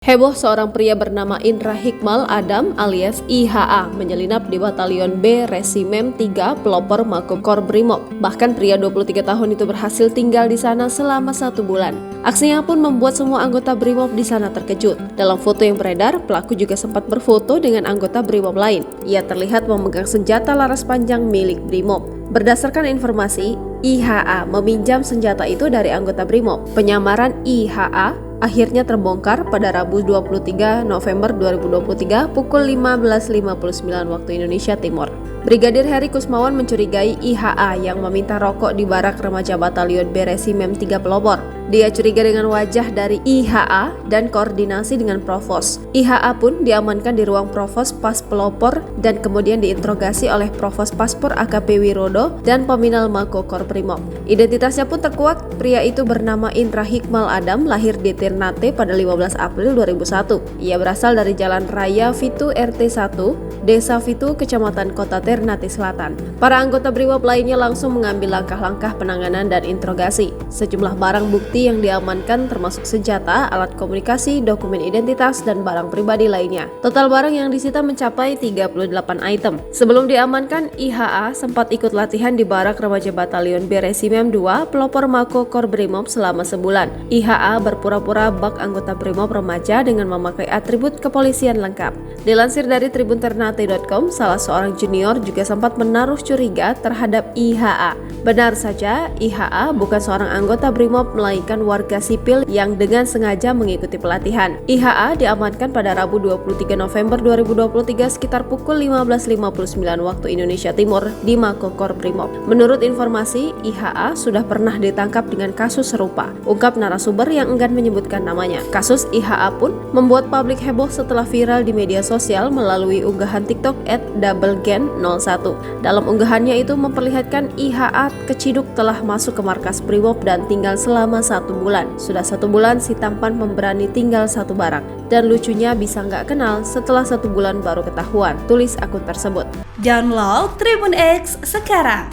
Heboh seorang pria bernama Indra Hikmal Adam alias IHA menyelinap di Batalion B Resimen 3 pelopor Makobrimob. Bahkan pria 23 tahun itu berhasil tinggal di sana selama 1 bulan. Aksinya pun membuat semua anggota Brimob di sana terkejut. Dalam foto yang beredar, pelaku juga sempat berfoto dengan anggota Brimob lain. Ia terlihat memegang senjata laras panjang milik Brimob. Berdasarkan informasi, IHA meminjam senjata itu dari anggota Brimob. Penyamaran IHA akhirnya terbongkar pada Rabu 23 November 2023 pukul 15.59 waktu Indonesia Timur. Brigadir Heri Kusmawan mencurigai IHA yang meminta rokok di barak remaja Batalion B Resimen 3 pelopor. Dia curiga dengan wajah dari IHA dan koordinasi dengan Provos. IHA pun diamankan di ruang Provos Pas Pelopor dan kemudian diinterogasi oleh Provos Paspor AKP Wirodo dan Peminal Makobrimob. Identitasnya pun terkuak, pria itu bernama Indra Hikmal Adam, lahir di Ternate pada 15 April 2001. Ia berasal dari Jalan Raya Fitu RT 1, Desa Fitu, Kecamatan Kota Ternate Selatan. Para anggota Brimob lainnya langsung mengambil langkah-langkah penanganan dan interogasi. Sejumlah barang bukti yang diamankan termasuk senjata, alat komunikasi, dokumen identitas, dan barang pribadi lainnya. Total barang yang disita mencapai 38 item. Sebelum diamankan, IHA sempat ikut latihan di barak remaja Batalion B Resimen 2 pelopor Makobrimob selama sebulan. IHA berpura-pura bak anggota Brimob remaja dengan memakai atribut kepolisian lengkap. Dilansir dari tribunternate.com, salah seorang junior juga sempat menaruh curiga terhadap IHA. Benar saja, IHA bukan seorang anggota Brimob melainkan warga sipil yang dengan sengaja mengikuti pelatihan. IHA diamankan pada Rabu 23 November 2023 sekitar pukul 15.59 waktu Indonesia Timur di Makobrimob. Menurut informasi, IHA sudah pernah ditangkap dengan kasus serupa, ungkap narasumber yang enggan menyebutkan namanya. Kasus IHA pun membuat publik heboh setelah viral di media sosial melalui unggahan TikTok @doublegan01. Dalam unggahannya itu memperlihatkan IHA keciduk telah masuk ke markas Brimob dan tinggal selama 1 bulan. Sudah 1 bulan si tampan memberani tinggal satu barak. Dan lucunya bisa nggak kenal setelah 1 bulan baru ketahuan, tulis akun tersebut. Download Tribun X sekarang.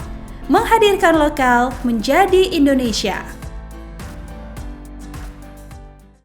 Menghadirkan lokal menjadi Indonesia.